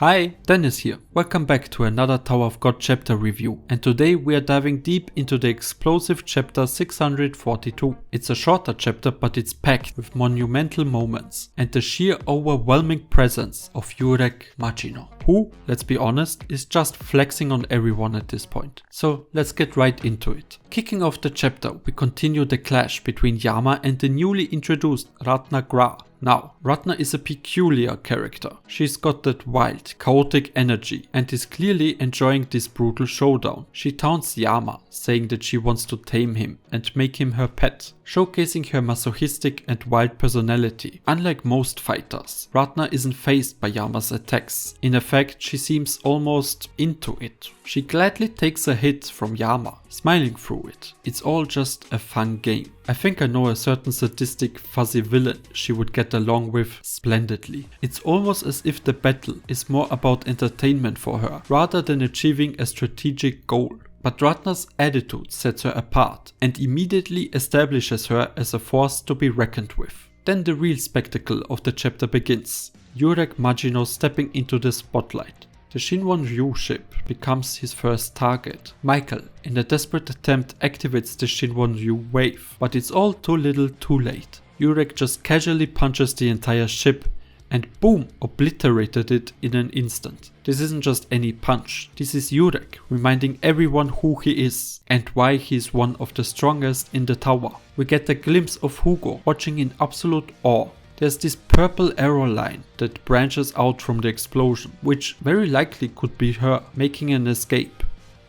Hi, Dennis here. Welcome back to another Tower of God chapter review, and today we are diving deep into the explosive chapter 642. It's a shorter chapter, but it's packed with monumental moments and the sheer overwhelming presence of Urek Mazino, who, let's be honest, is just flexing on everyone at this point. So let's get right into it. Kicking off the chapter, we continue the clash between Yama and the newly introduced Ratna. Now, Ratna is a peculiar character. She's got that wild, chaotic energy and is clearly enjoying this brutal showdown. She taunts Yama, saying that she wants to tame him and make him her pet, showcasing her masochistic and wild personality. Unlike most fighters, Ratna isn't fazed by Yama's attacks. In effect, she seems almost into it. She gladly takes a hit from Yama, smiling through it. It's all just a fun game. I think I know a certain sadistic, fuzzy villain she would get along with splendidly. It's almost as if the battle is more about entertainment for her, rather than achieving a strategic goal. But Ratna's attitude sets her apart and immediately establishes her as a force to be reckoned with. Then the real spectacle of the chapter begins. Urek Mazino stepping into the spotlight. The Shinwon-Ryu ship becomes his first target. Michael, in a desperate attempt, activates the Shinwon-Ryu wave, but it's all too little too late. Urek just casually punches the entire ship and boom, obliterated it in an instant. This isn't just any punch, this is Urek reminding everyone who he is and why he is one of the strongest in the tower. We get a glimpse of Hugo watching in absolute awe. There's this purple arrow line that branches out from the explosion, which very likely could be her making an escape.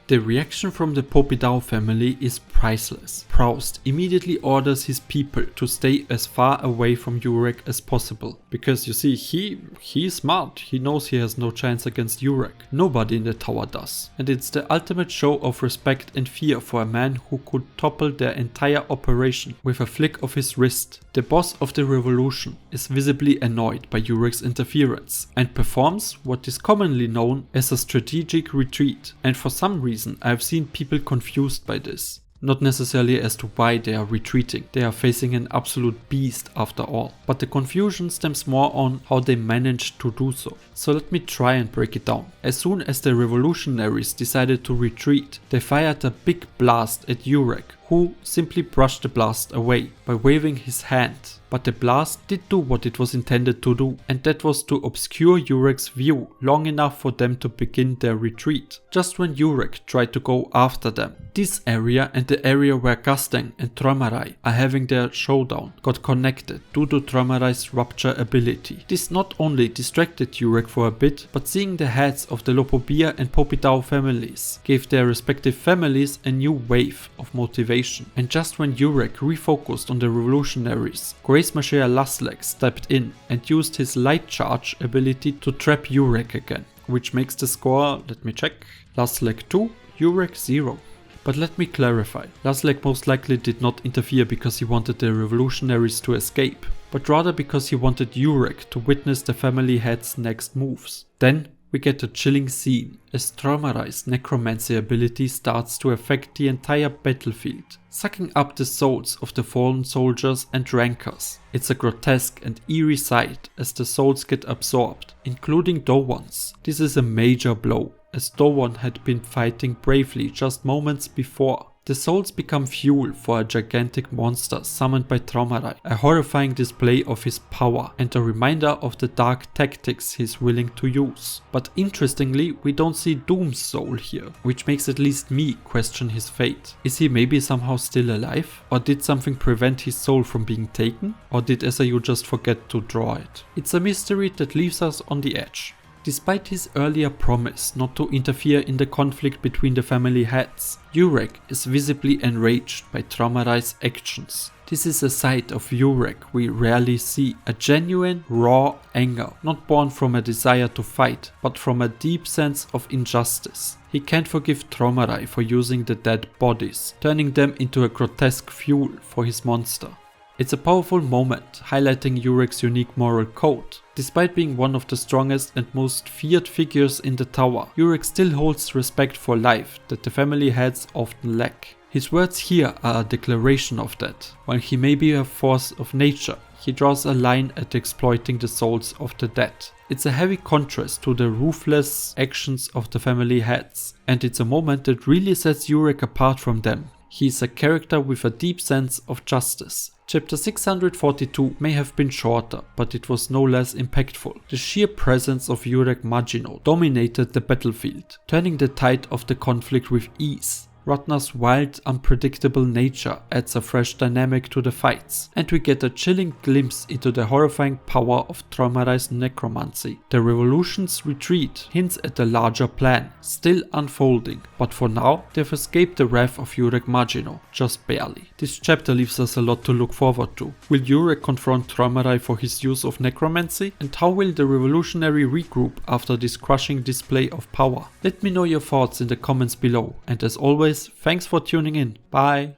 The reaction from the Popidao family is priceless. Proust immediately orders his people to stay as far away from Urek as possible. Because you see, he's smart. He knows he has no chance against Urek. Nobody in the tower does. And it's the ultimate show of respect and fear for a man who could topple their entire operation with a flick of his wrist. The boss of the revolution is visibly annoyed by Urek's interference and performs what is commonly known as a strategic retreat. And for some reason, I've seen people confused by this. Not necessarily as to why they are retreating, they are facing an absolute beast after all. But the confusion stems more on how they managed to do so. So let me try and break it down. As soon as the revolutionaries decided to retreat, they fired a big blast at Urek, who simply brushed the blast away by waving his hand. But the blast did do what it was intended to do, and that was to obscure Urek's view long enough for them to begin their retreat. Just when Urek tried to go after them, this area and the area where Gasteng and Traumerei are having their showdown got connected due to Traumerei's rupture ability. This not only distracted Urek for a bit, but seeing the heads of the Lopobia and Popidao families gave their respective families a new wave of motivation. And just when Urek refocused on the revolutionaries, Mashea Laslek stepped in and used his light charge ability to trap Urek again, which makes the score, let me check, Laslek 2, Urek 0. But let me clarify, Laslek most likely did not interfere because he wanted the revolutionaries to escape, but rather because he wanted Urek to witness the family head's next moves. Then we get a chilling scene as Traumerei's necromancy ability starts to affect the entire battlefield, sucking up the souls of the fallen soldiers and rankers. It's a grotesque and eerie sight as the souls get absorbed, including Dowon's. This is a major blow, as Dowon had been fighting bravely just moments before. The souls become fuel for a gigantic monster summoned by Traumerei, a horrifying display of his power and a reminder of the dark tactics he's willing to use. But interestingly, we don't see Doom's soul here, which makes at least me question his fate. Is he maybe somehow still alive? Or did something prevent his soul from being taken? Or did SIU just forget to draw it? It's a mystery that leaves us on the edge. Despite his earlier promise not to interfere in the conflict between the family heads, Urek is visibly enraged by Traumerei's actions. This is a side of Urek we rarely see, a genuine, raw anger, not born from a desire to fight, but from a deep sense of injustice. He can't forgive Traumerei for using the dead bodies, turning them into a grotesque fuel for his monster. It's a powerful moment, highlighting Urek's unique moral code. Despite being one of the strongest and most feared figures in the tower, Urek still holds respect for life that the family heads often lack. His words here are a declaration of that. While he may be a force of nature, he draws a line at exploiting the souls of the dead. It's a heavy contrast to the ruthless actions of the family heads, and it's a moment that really sets Urek apart from them. He is a character with a deep sense of justice. Chapter 642 may have been shorter, but it was no less impactful. The sheer presence of Urek Mazino dominated the battlefield, turning the tide of the conflict with ease. Ratna's wild, unpredictable nature adds a fresh dynamic to the fights, and we get a chilling glimpse into the horrifying power of Traumerei's necromancy. The revolution's retreat hints at a larger plan, still unfolding, but for now they've escaped the wrath of Urek Mazino, just barely. This chapter leaves us a lot to look forward to. Will Urek confront Traumerei for his use of necromancy? And how will the revolutionary regroup after this crushing display of power? Let me know your thoughts in the comments below, and as always, thanks for tuning in. Bye!